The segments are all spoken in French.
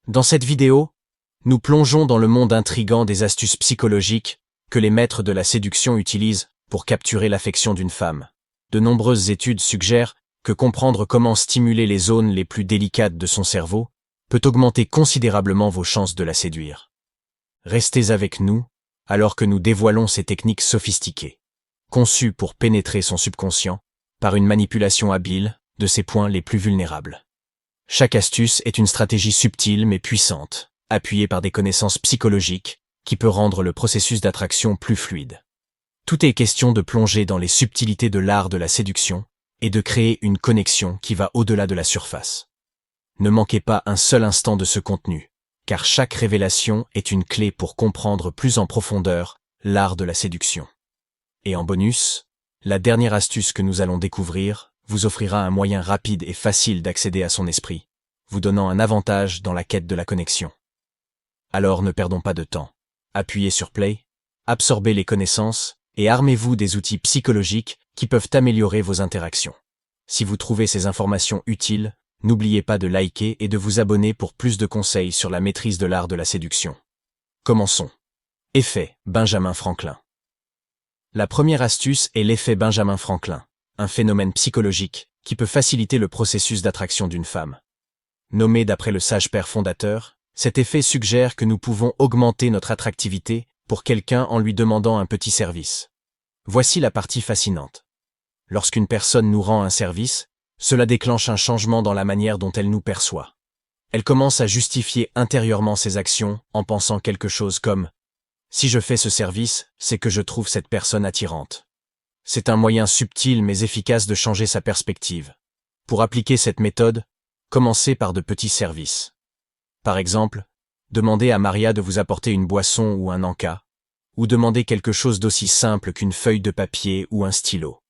Dans cette vidéo, nous plongeons dans le monde intrigant des astuces psychologiques que les maîtres de la séduction utilisent pour capturer l'affection d'une femme. De nombreuses études suggèrent que comprendre comment stimuler les zones les plus délicates de son cerveau peut augmenter considérablement vos chances de la séduire. Restez avec nous alors que nous dévoilons ces techniques sophistiquées, conçues pour pénétrer son subconscient par une manipulation habile de ses points les plus vulnérables. Chaque astuce est une stratégie subtile mais puissante, appuyée par des connaissances psychologiques qui peut rendre le processus d'attraction plus fluide. Tout est question de plonger dans les subtilités de l'art de la séduction et de créer une connexion qui va au-delà de la surface. Ne manquez pas un seul instant de ce contenu, car chaque révélation est une clé pour comprendre plus en profondeur l'art de la séduction. Et en bonus, la dernière astuce que nous allons découvrir vous offrira un moyen rapide et facile d'accéder à son esprit, vous donnant un avantage dans la quête de la connexion. Alors ne perdons pas de temps. Appuyez sur Play, absorbez les connaissances et armez-vous des outils psychologiques qui peuvent améliorer vos interactions. Si vous trouvez ces informations utiles, n'oubliez pas de liker et de vous abonner pour plus de conseils sur la maîtrise de l'art de la séduction. Commençons. Effet Benjamin Franklin. La première astuce est l'effet Benjamin Franklin, un phénomène psychologique qui peut faciliter le processus d'attraction d'une femme. Nommé d'après le sage père fondateur, cet effet suggère que nous pouvons augmenter notre attractivité pour quelqu'un en lui demandant un petit service. Voici la partie fascinante. Lorsqu'une personne nous rend un service, cela déclenche un changement dans la manière dont elle nous perçoit. Elle commence à justifier intérieurement ses actions en pensant quelque chose comme « Si je fais ce service, c'est que je trouve cette personne attirante ». C'est un moyen subtil mais efficace de changer sa perspective. Pour appliquer cette méthode, commencez par de petits services. Par exemple, demandez à Maria de vous apporter une boisson ou un encas, ou demandez quelque chose d'aussi simple qu'une feuille de papier ou un stylo.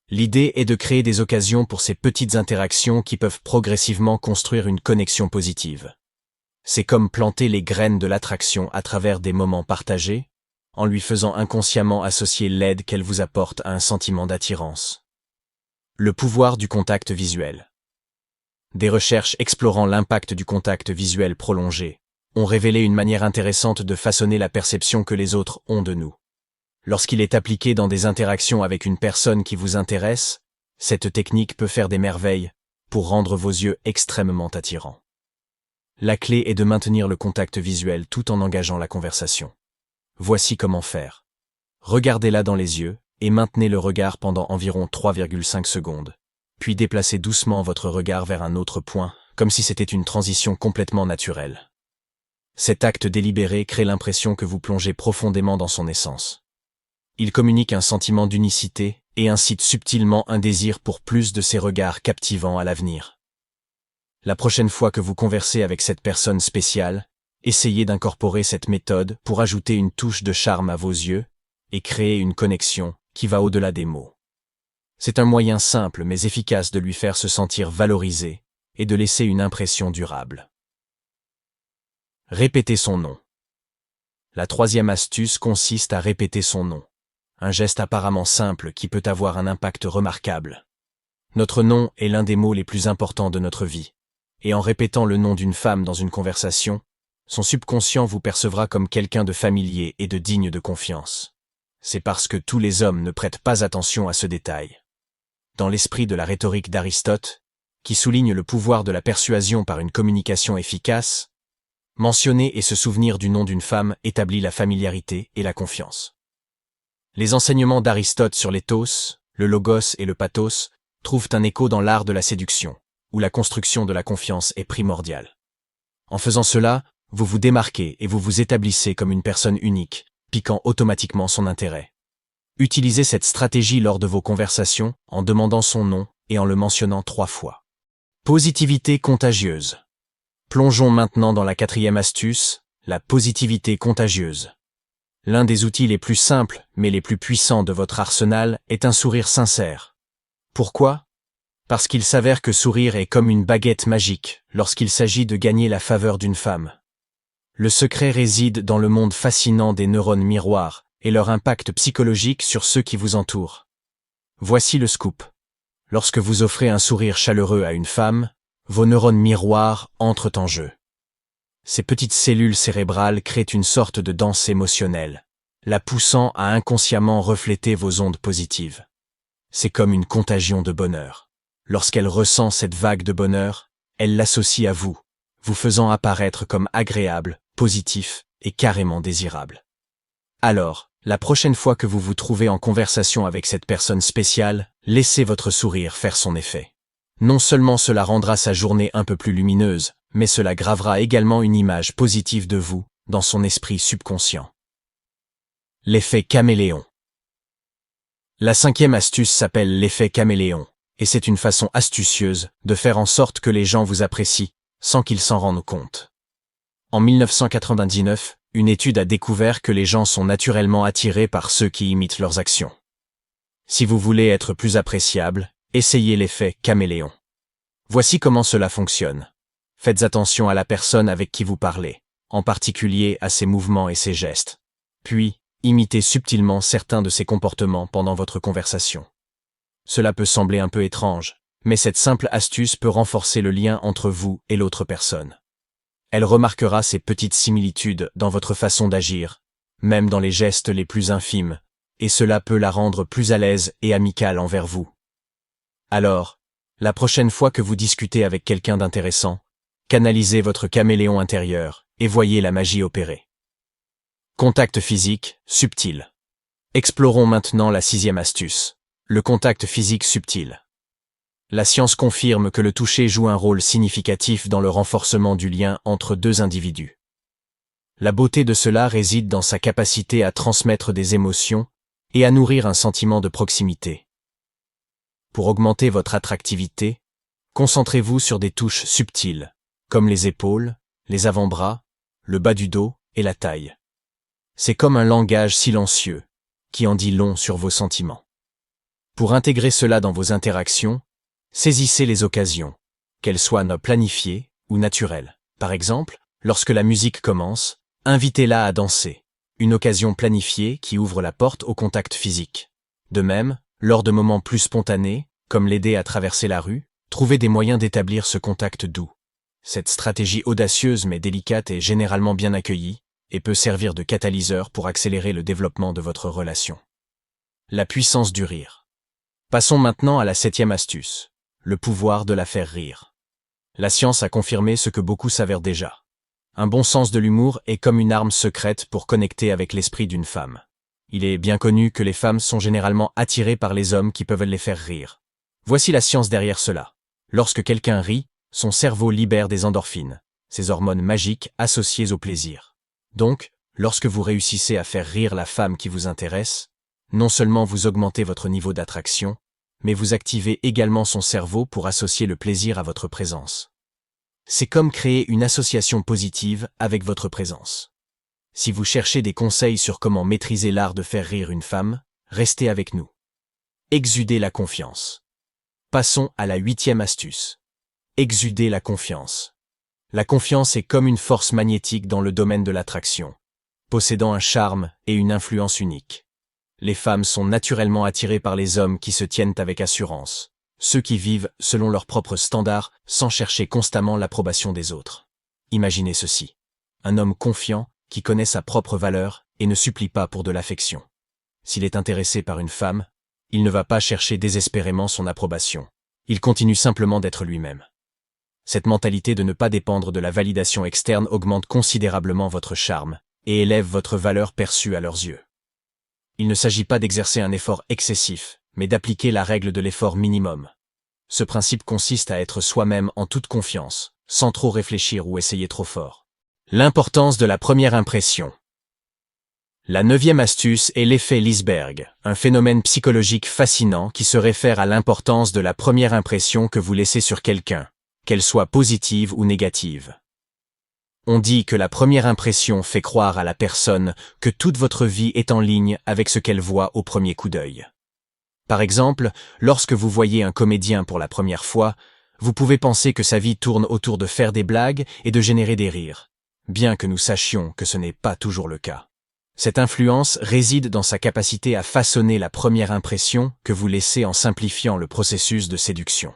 L'idée est de créer des occasions pour ces petites interactions qui peuvent progressivement construire une connexion positive. C'est comme planter les graines de l'attraction à travers des moments partagés, en lui faisant inconsciemment associer l'aide qu'elle vous apporte à un sentiment d'attirance. Le pouvoir du contact visuel. Des recherches explorant l'impact du contact visuel prolongé ont révélé une manière intéressante de façonner la perception que les autres ont de nous. Lorsqu'il est appliqué dans des interactions avec une personne qui vous intéresse, cette technique peut faire des merveilles pour rendre vos yeux extrêmement attirants. La clé est de maintenir le contact visuel tout en engageant la conversation. Voici comment faire. Regardez-la dans les yeux et maintenez le regard pendant environ 3,5 secondes, puis déplacez doucement votre regard vers un autre point, comme si c'était une transition complètement naturelle. Cet acte délibéré crée l'impression que vous plongez profondément dans son essence. Il communique un sentiment d'unicité et incite subtilement un désir pour plus de ces regards captivants à l'avenir. La prochaine fois que vous conversez avec cette personne spéciale, essayez d'incorporer cette méthode pour ajouter une touche de charme à vos yeux et créer une connexion qui va au-delà des mots. C'est un moyen simple mais efficace de lui faire se sentir valorisé et de laisser une impression durable. Répétez son nom. La troisième astuce consiste à répéter son nom. Un geste apparemment simple qui peut avoir un impact remarquable. Notre nom est l'un des mots les plus importants de notre vie. Et en répétant le nom d'une femme dans une conversation, son subconscient vous percevra comme quelqu'un de familier et de digne de confiance. C'est parce que tous les hommes ne prêtent pas attention à ce détail. Dans l'esprit de la rhétorique d'Aristote, qui souligne le pouvoir de la persuasion par une communication efficace, mentionner et se souvenir du nom d'une femme établit la familiarité et la confiance. Les enseignements d'Aristote sur l'éthos, le logos et le pathos trouvent un écho dans l'art de la séduction, où la construction de la confiance est primordiale. En faisant cela, vous vous démarquez et vous vous établissez comme une personne unique, piquant automatiquement son intérêt. Utilisez cette stratégie lors de vos conversations en demandant son nom et en le mentionnant 3 fois. Positivité contagieuse. Plongeons maintenant dans la quatrième astuce, la positivité contagieuse. L'un des outils les plus simples mais les plus puissants de votre arsenal est un sourire sincère. Pourquoi ? Parce qu'il s'avère que sourire est comme une baguette magique lorsqu'il s'agit de gagner la faveur d'une femme. Le secret réside dans le monde fascinant des neurones miroirs et leur impact psychologique sur ceux qui vous entourent. Voici le scoop. Lorsque vous offrez un sourire chaleureux à une femme, vos neurones miroirs entrent en jeu. Ces petites cellules cérébrales créent une sorte de danse émotionnelle, la poussant à inconsciemment refléter vos ondes positives. C'est comme une contagion de bonheur. Lorsqu'elle ressent cette vague de bonheur, elle l'associe à vous, vous faisant apparaître comme agréable, positif et carrément désirable. Alors, la prochaine fois que vous vous trouvez en conversation avec cette personne spéciale, laissez votre sourire faire son effet. Non seulement cela rendra sa journée un peu plus lumineuse, mais cela gravera également une image positive de vous dans son esprit subconscient. L'effet caméléon. La 5e astuce s'appelle l'effet caméléon, et c'est une façon astucieuse de faire en sorte que les gens vous apprécient, sans qu'ils s'en rendent compte. En 1999, une étude a découvert que les gens sont naturellement attirés par ceux qui imitent leurs actions. Si vous voulez être plus appréciable, essayez l'effet caméléon. Voici comment cela fonctionne. Faites attention à la personne avec qui vous parlez, en particulier à ses mouvements et ses gestes. Puis, imitez subtilement certains de ses comportements pendant votre conversation. Cela peut sembler un peu étrange, mais cette simple astuce peut renforcer le lien entre vous et l'autre personne. Elle remarquera ces petites similitudes dans votre façon d'agir, même dans les gestes les plus infimes, et cela peut la rendre plus à l'aise et amicale envers vous. Alors, la prochaine fois que vous discutez avec quelqu'un d'intéressant, canalisez votre caméléon intérieur et voyez la magie opérer. Contact physique, subtil. Explorons maintenant la 6e astuce, le contact physique subtil. La science confirme que le toucher joue un rôle significatif dans le renforcement du lien entre deux individus. La beauté de cela réside dans sa capacité à transmettre des émotions et à nourrir un sentiment de proximité. Pour augmenter votre attractivité, concentrez-vous sur des touches subtiles, comme les épaules, les avant-bras, le bas du dos et la taille. C'est comme un langage silencieux, qui en dit long sur vos sentiments. Pour intégrer cela dans vos interactions, saisissez les occasions, qu'elles soient planifiées ou naturelles. Par exemple, lorsque la musique commence, invitez-la à danser, une occasion planifiée qui ouvre la porte au contact physique. De même, lors de moments plus spontanés, comme l'aider à traverser la rue, trouvez des moyens d'établir ce contact doux. Cette stratégie audacieuse mais délicate est généralement bien accueillie et peut servir de catalyseur pour accélérer le développement de votre relation. La puissance du rire. Passons maintenant à la 7e astuce, le pouvoir de la faire rire. La science a confirmé ce que beaucoup s'avèrent déjà. Un bon sens de l'humour est comme une arme secrète pour connecter avec l'esprit d'une femme. Il est bien connu que les femmes sont généralement attirées par les hommes qui peuvent les faire rire. Voici la science derrière cela. Lorsque quelqu'un rit, son cerveau libère des endorphines, ces hormones magiques associées au plaisir. Donc, lorsque vous réussissez à faire rire la femme qui vous intéresse, non seulement vous augmentez votre niveau d'attraction, mais vous activez également son cerveau pour associer le plaisir à votre présence. C'est comme créer une association positive avec votre présence. Si vous cherchez des conseils sur comment maîtriser l'art de faire rire une femme, restez avec nous. Exudez la confiance. Passons à la 8e astuce. Exudez la confiance. La confiance est comme une force magnétique dans le domaine de l'attraction, possédant un charme et une influence unique. Les femmes sont naturellement attirées par les hommes qui se tiennent avec assurance, ceux qui vivent selon leurs propres standards sans chercher constamment l'approbation des autres. Imaginez ceci. Un homme confiant qui connaît sa propre valeur et ne supplie pas pour de l'affection. S'il est intéressé par une femme, il ne va pas chercher désespérément son approbation. Il continue simplement d'être lui-même. Cette mentalité de ne pas dépendre de la validation externe augmente considérablement votre charme et élève votre valeur perçue à leurs yeux. Il ne s'agit pas d'exercer un effort excessif, mais d'appliquer la règle de l'effort minimum. Ce principe consiste à être soi-même en toute confiance, sans trop réfléchir ou essayer trop fort. L'importance de la première impression. La 9e astuce est l'effet l'iceberg, un phénomène psychologique fascinant qui se réfère à l'importance de la première impression que vous laissez sur quelqu'un, qu'elle soit positive ou négative. On dit que la première impression fait croire à la personne que toute votre vie est en ligne avec ce qu'elle voit au premier coup d'œil. Par exemple, lorsque vous voyez un comédien pour la première fois, vous pouvez penser que sa vie tourne autour de faire des blagues et de générer des rires, bien que nous sachions que ce n'est pas toujours le cas. Cette influence réside dans sa capacité à façonner la première impression que vous laissez en simplifiant le processus de séduction.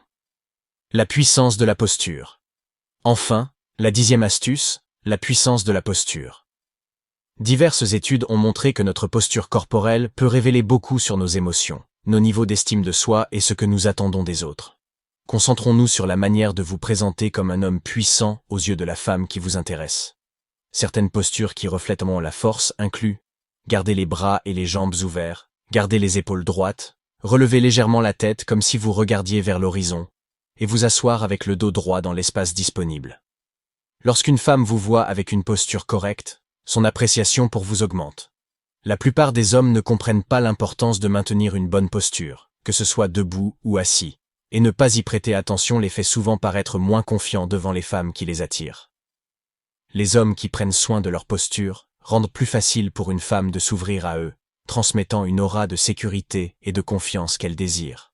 La puissance de la posture. Enfin, la 10e astuce, La puissance de la posture. Diverses études ont montré que notre posture corporelle peut révéler beaucoup sur nos émotions, nos niveaux d'estime de soi et ce que nous attendons des autres. Concentrons-nous sur la manière de vous présenter comme un homme puissant aux yeux de la femme qui vous intéresse. Certaines postures qui reflètent la force incluent garder les bras et les jambes ouverts, garder les épaules droites, relever légèrement la tête comme si vous regardiez vers l'horizon, et vous asseoir avec le dos droit dans l'espace disponible. Lorsqu'une femme vous voit avec une posture correcte, son appréciation pour vous augmente. La plupart des hommes ne comprennent pas l'importance de maintenir une bonne posture, que ce soit debout ou assis, et ne pas y prêter attention les fait souvent paraître moins confiants devant les femmes qui les attirent. Les hommes qui prennent soin de leur posture rendent plus facile pour une femme de s'ouvrir à eux, transmettant une aura de sécurité et de confiance qu'elle désire.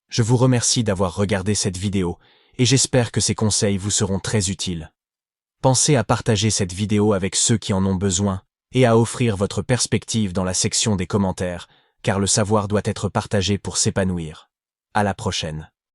Je vous remercie d'avoir regardé cette vidéo et j'espère que ces conseils vous seront très utiles. Pensez à partager cette vidéo avec ceux qui en ont besoin et à offrir votre perspective dans la section des commentaires, car le savoir doit être partagé pour s'épanouir. À la prochaine.